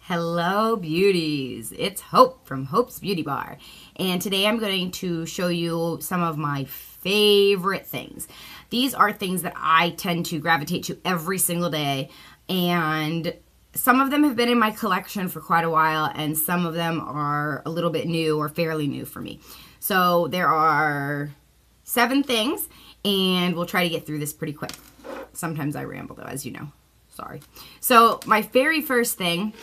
Hello beauties, it's Hope from Hope's Beauty Bar, and today I'm going to show you some of my favorite things. These are things that I tend to gravitate to every single day, and some of them have been in my collection for quite a while, and some of them are a little bit new or fairly new for me. So there are 7 things, and we'll try to get through this pretty quick. Sometimes I ramble though, as you know. Sorry. So my very first thing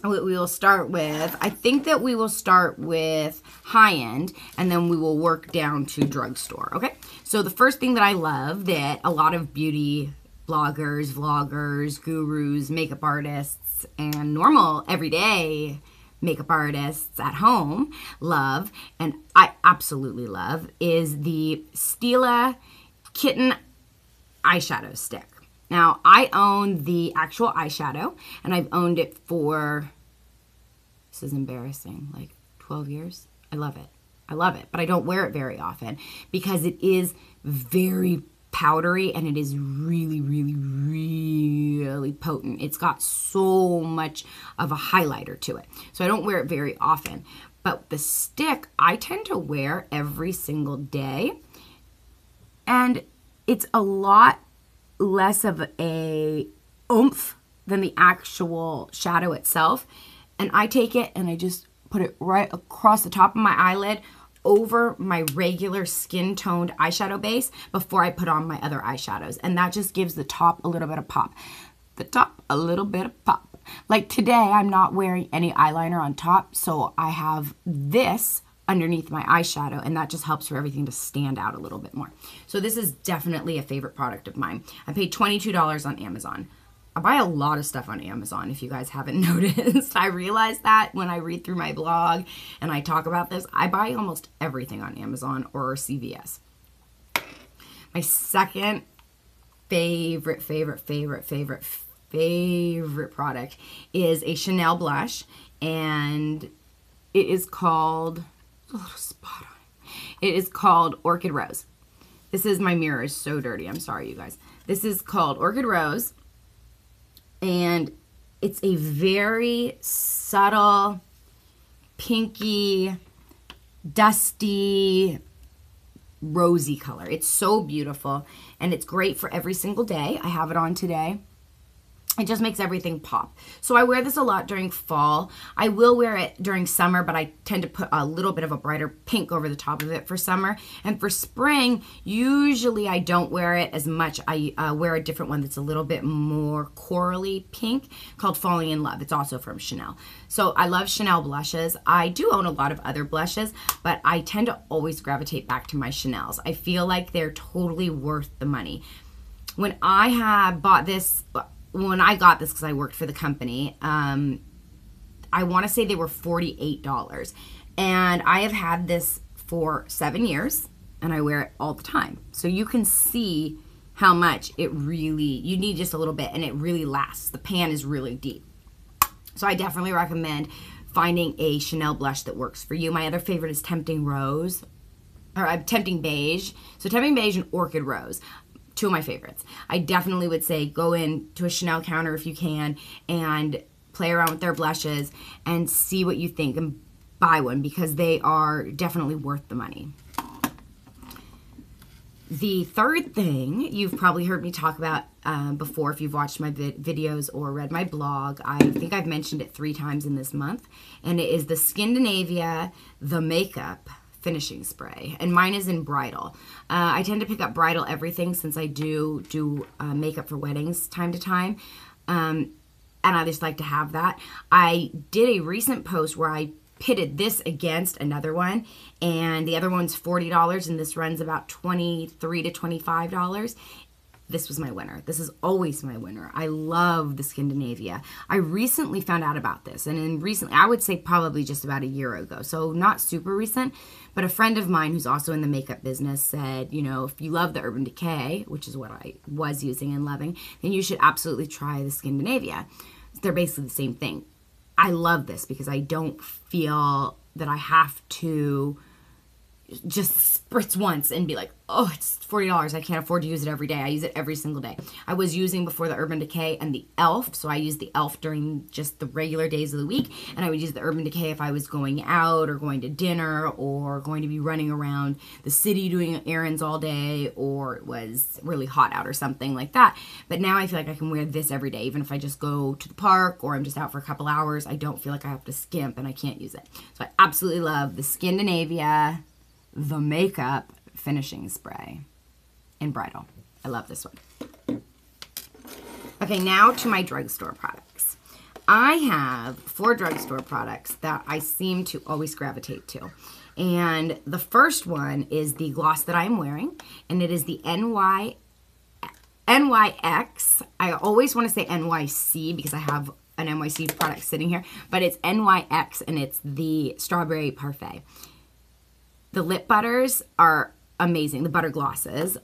we will start with, I think that we will start with high-end and then we will work down to drugstore, okay? So the first thing that I love that a lot of beauty bloggers, vloggers, gurus, makeup artists, and normal everyday makeup artists at home love, and I absolutely love, is the Stila Kitten eyeshadow stick. Now, I own the actual eyeshadow, and I've owned it for, this is embarrassing, like 12 years. I love it. I love it, but I don't wear it very often because it is very powdery and it is really, really, really potent. It's got so much of a highlighter to it, so I don't wear it very often. But the stick, I tend to wear every single day, and it's a lot less of a oomph than the actual shadow itself. And I take it and I just put it right across the top of my eyelid over my regular skin toned eyeshadow base before I put on my other eyeshadows. And that just gives the top a little bit of pop. The top, a little bit of pop. Like today, I'm not wearing any eyeliner on top, so I have this underneath my eyeshadow, and that just helps for everything to stand out a little bit more. So this is definitely a favorite product of mine. I paid $22 on Amazon. I buy a lot of stuff on Amazon, if you guys haven't noticed. I realize that when I read through my blog and I talk about this, I buy almost everything on Amazon or CVS. My second favorite product is a Chanel blush, and it is called, a little spot on it. It is called Orchid Rose. This is, my mirror is so dirty. I'm sorry, you guys. This is called Orchid Rose, and it's a very subtle, pinky, dusty, rosy color. It's so beautiful, and it's great for every single day. I have it on today. It just makes everything pop. So I wear this a lot during fall. I will wear it during summer, but I tend to put a little bit of a brighter pink over the top of it for summer. And for spring, usually I don't wear it as much. I wear a different one that's a little bit more corally pink called Falling in Love. It's also from Chanel. So I love Chanel blushes. I do own a lot of other blushes, but I tend to always gravitate back to my Chanels. I feel like they're totally worth the money. When I had bought this, when I got this, because I worked for the company, I want to say they were $48. And I have had this for 7 years, and I wear it all the time. So you can see how much it really, you need just a little bit, and it really lasts. The pan is really deep. So I definitely recommend finding a Chanel blush that works for you. My other favorite is Tempting Rose, or Tempting Beige. So Tempting Beige and Orchid Rose. 2 of my favorites. I definitely would say go in to a Chanel counter if you can and play around with their blushes and see what you think and buy one, because they are definitely worth the money. The third thing you've probably heard me talk about before if you've watched my videos or read my blog. I think I've mentioned it 3 times in this month, and it is the Skindinavia The Makeup finishing spray, and mine is in bridal. I tend to pick up bridal everything since I do makeup for weddings time to time, and I just like to have that. I did a recent post where I pitted this against another one, and the other one's $40 and this runs about $23 to $25. This was my winner. This is always my winner. I love the Skindinavia. I recently found out about this, and recently, I would say probably just about a year ago, so not super recent, but a friend of mine who's also in the makeup business said, you know, if you love the Urban Decay, which is what I was using and loving, then you should absolutely try the Skindinavia. They're basically the same thing. I love this because I don't feel that I have to just spritz once and be like, oh, it's $40. I can't afford to use it every day. I use it every single day. I was using before the Urban Decay and the e.l.f. So I used the e.l.f. during just the regular days of the week. And I would use the Urban Decay if I was going out or going to dinner or going to be running around the city doing errands all day, or it was really hot out or something like that. But now I feel like I can wear this every day. Even if I just go to the park or I'm just out for a couple hours, I don't feel like I have to skimp and I can't use it. So I absolutely love the Skindinavia The Makeup Finishing Spray in Bridal. I love this one. Okay, now to my drugstore products. I have 4 drugstore products that I seem to always gravitate to. And the first one is the gloss that I'm wearing, and it is the NYX. I always want to say NYC because I have an NYC product sitting here, but it's NYX, and it's the Strawberry Parfait. The lip butters are amazing. The butter glosses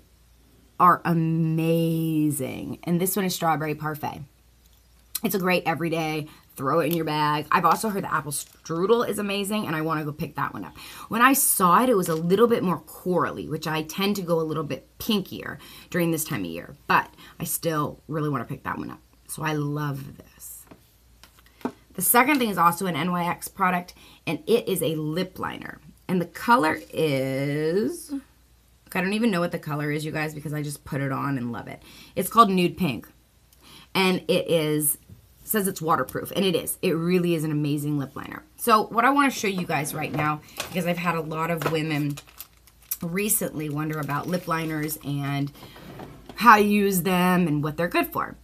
are amazing. And this one is Strawberry Parfait. It's a great everyday, throw it in your bag. I've also heard the Apple Strudel is amazing, and I want to go pick that one up. When I saw it, it was a little bit more corally, which I tend to go a little bit pinkier during this time of year. But I still really want to pick that one up. So I love this. The second thing is also an NYX product, and it is a lip liner. And the color is, I don't even know what the color is, you guys, because I just put it on and love it. It's called Nude Pink. And it says it's waterproof, and it is. It really is an amazing lip liner. So what I want to show you guys right now, because I've had a lot of women recently wonder about lip liners and how to use them and what they're good for.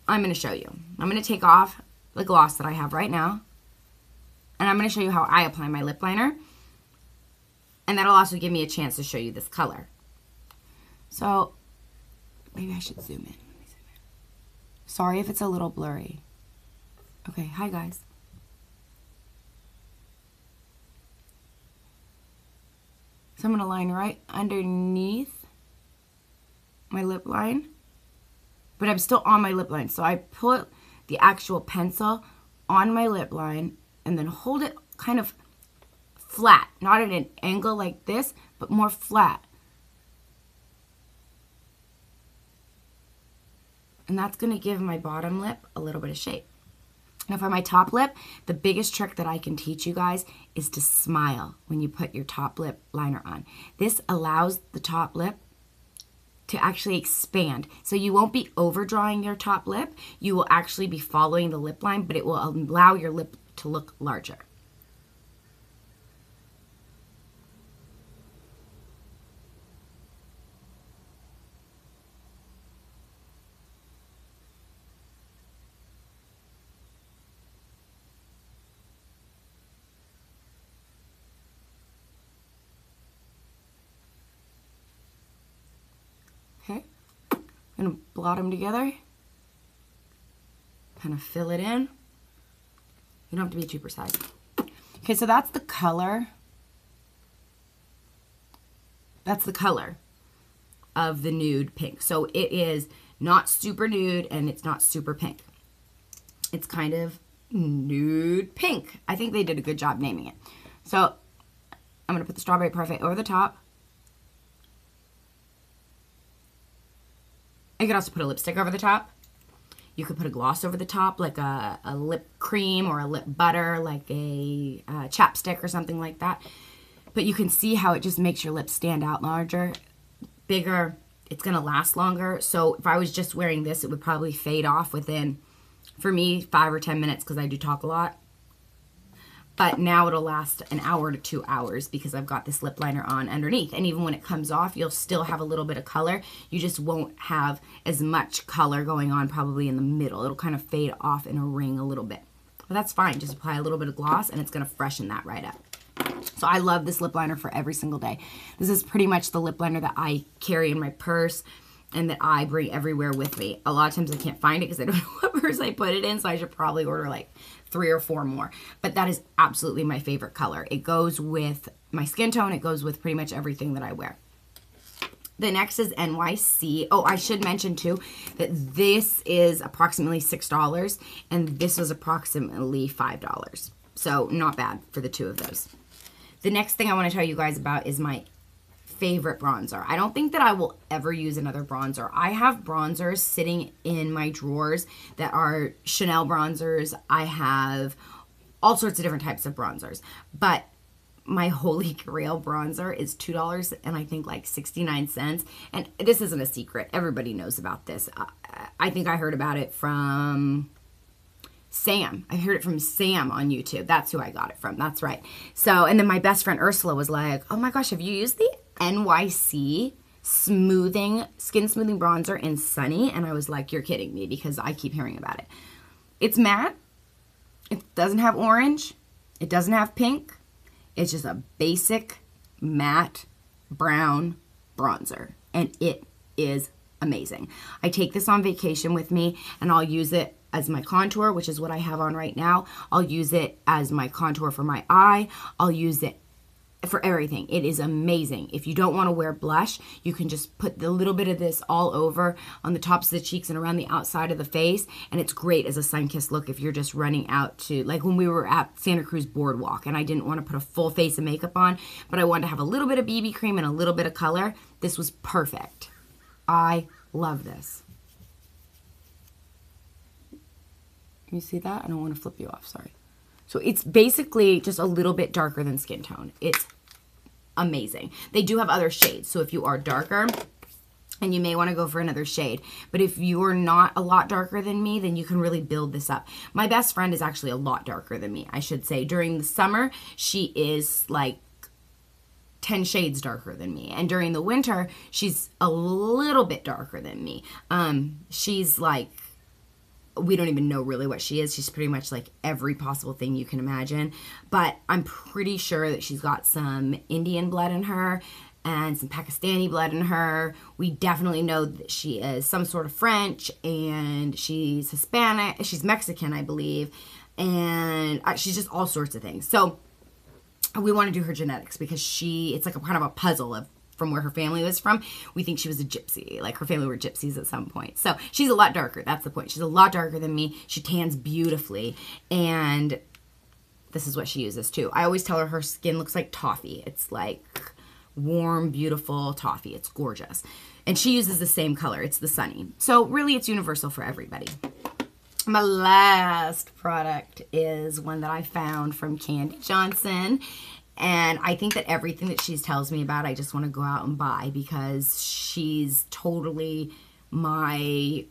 I'm going to show you. I'm going to take off the gloss that I have right now, and I'm going to show you how I apply my lip liner. And that'll also give me a chance to show you this color. So, maybe I should zoom in. Let me zoom in. Sorry if it's a little blurry. Okay, hi guys. So I'm going to line right underneath my lip line. But I'm still on my lip line. So I put the actual pencil on my lip line and then hold it kind of flat, not at an angle like this, but more flat. And that's going to give my bottom lip a little bit of shape. Now for my top lip, the biggest trick that I can teach you guys is to smile when you put your top lip liner on. This allows the top lip to actually expand. So you won't be overdrawing your top lip. You will actually be following the lip line, but it will allow your lip to look larger. Okay, I'm going to blot them together, kind of fill it in. You don't have to be too precise. Okay, so that's the color. That's the color of the nude pink. So it is not super nude and it's not super pink. It's kind of nude pink. I think they did a good job naming it. So I'm going to put the Strawberry Parfait over the top. You could also put a lipstick over the top. You could put a gloss over the top, like a lip cream or a lip butter, like a chapstick or something like that. But you can see how it just makes your lips stand out larger, bigger. It's going to last longer. So if I was just wearing this, it would probably fade off within, for me, 5 or 10 minutes because I do talk a lot. But now it'll last an hour to 2 hours because I've got this lip liner on underneath. And even when it comes off, you'll still have a little bit of color. You just won't have as much color going on probably in the middle. It'll kind of fade off in a ring a little bit. But that's fine. Just apply a little bit of gloss and it's going to freshen that right up. So I love this lip liner for every single day. This is pretty much the lip liner that I carry in my purse and that I bring everywhere with me. A lot of times I can't find it because I don't know what purse I put it in, so I should probably order like 3 or 4 more. But that is absolutely my favorite color. It goes with my skin tone. It goes with pretty much everything that I wear. The next is NYC. Oh, I should mention too that this is approximately $6 and this was approximately $5. So not bad for the two of those. the next thing I want to tell you guys about is my favorite bronzer. I don't think that I will ever use another bronzer. I have bronzers sitting in my drawers that are Chanel bronzers. I have all sorts of different types of bronzers, but my holy grail bronzer is $2 and I think like 69 cents. And this isn't a secret. Everybody knows about this. I think I heard about it from Sam. I heard it from Sam on YouTube. That's who I got it from. That's right. So, and then my best friend Ursula was like, oh my gosh, have you used the NYC skin smoothing bronzer in Sunny? And I was like, you're kidding me, because I keep hearing about it. It's matte. It doesn't have orange. It doesn't have pink. It's just a basic matte brown bronzer. And it is amazing. I take this on vacation with me and I'll use it as my contour, which is what I have on right now. I'll use it as my contour for my eye. I'll use it for everything. It is amazing. If you don't want to wear blush, you can just put a little bit of this all over on the tops of the cheeks and around the outside of the face, and it's great as a sun-kissed look if you're just running out to, like when we were at Santa Cruz Boardwalk and I didn't want to put a full face of makeup on, but I wanted to have a little bit of BB cream and a little bit of color. This was perfect. I love this. You see that? I don't want to flip you off, sorry. So it's basically just a little bit darker than skin tone. It's amazing. They do have other shades, so if you are darker, and you may want to go for another shade, but if you're not a lot darker than me, then you can really build this up. My best friend is actually a lot darker than me, I should say. During the summer, she is like 10 shades darker than me, and during the winter, she's a little bit darker than me. She's like, we don't even know really what she is. She's pretty much like every possible thing you can imagine. But I'm pretty sure that she's got some Indian blood in her and some Pakistani blood in her. We definitely know that she is some sort of French, and she's Hispanic. She's Mexican, I believe. And she's just all sorts of things. So we want to do her genetics because it's like a kind of a puzzle of from where her family was from. We think she was a gypsy. Like her family were gypsies at some point. So she's a lot darker. That's the point. She's a lot darker than me. She tans beautifully. And this is what she uses too. I always tell her skin looks like toffee. It's like warm, beautiful toffee. It's gorgeous. And she uses the same color. It's the Sunny. So really it's universal for everybody. My last product is one that I found from Candy Johnson. And I think that everything that she tells me about, I just want to go out and buy because she's totally my,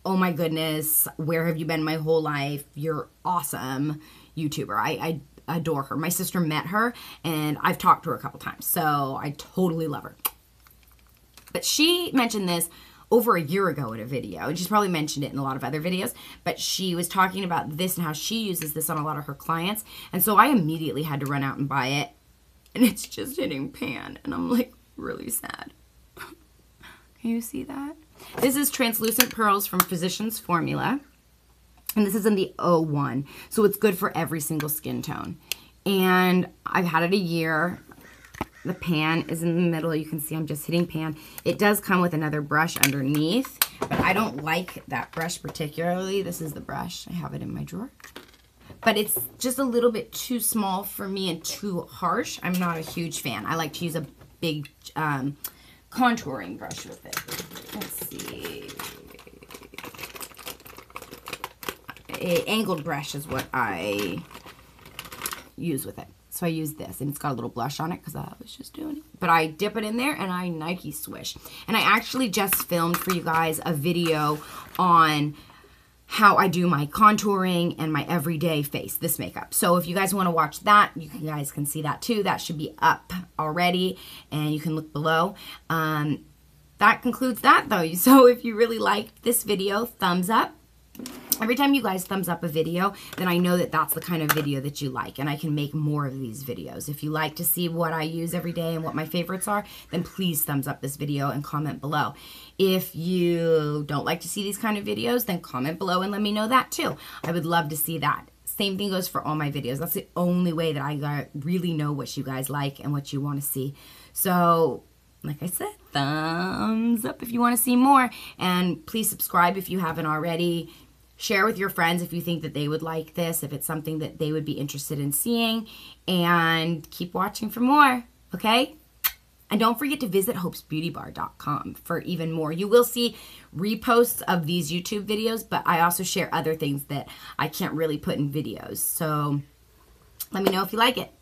oh my goodness, where have you been my whole life? You're awesome YouTuber. I adore her. My sister met her and I've talked to her a couple times. So I totally love her. But she mentioned this over a year ago in a video, and she's probably mentioned it in a lot of other videos, but she was talking about this and how she uses this on a lot of her clients, and so I immediately had to run out and buy it, and it's just hitting pan, and I'm like really sad. Can you see that? This is Translucent Pearls from Physicians Formula, and this is in the 01, so it's good for every single skin tone, and I've had it a year. The pan is in the middle. You can see I'm just hitting pan. It does come with another brush underneath, but I don't like that brush particularly. This is the brush. I have it in my drawer. But it's just a little bit too small for me and too harsh. I'm not a huge fan. I like to use a big contouring brush with it. Let's see. An angled brush is what I use with it. So I use this, and it's got a little blush on it because I was just doing it. But I dip it in there, and I Nike swish. And I actually just filmed for you guys a video on how I do my contouring and my everyday face, this makeup. So if you guys want to watch that, you guys can see that too. That should be up already, and you can look below. That concludes that, though. So if you really liked this video, thumbs up. Every time you guys thumbs up a video, then I know that that's the kind of video that you like, and I can make more of these videos. If you like to see what I use every day and what my favorites are, then please thumbs up this video and comment below. If you don't like to see these kind of videos, then comment below and let me know that too. I would love to see that. Same thing goes for all my videos. That's the only way that I really know what you guys like and what you want to see. So, like I said, thumbs up if you want to see more. And please subscribe if you haven't already. Share with your friends if you think that they would like this, if it's something that they would be interested in seeing, and keep watching for more, okay? And don't forget to visit hopesbeautybar.com for even more. You will see reposts of these YouTube videos, but I also share other things that I can't really put in videos. So let me know if you like it.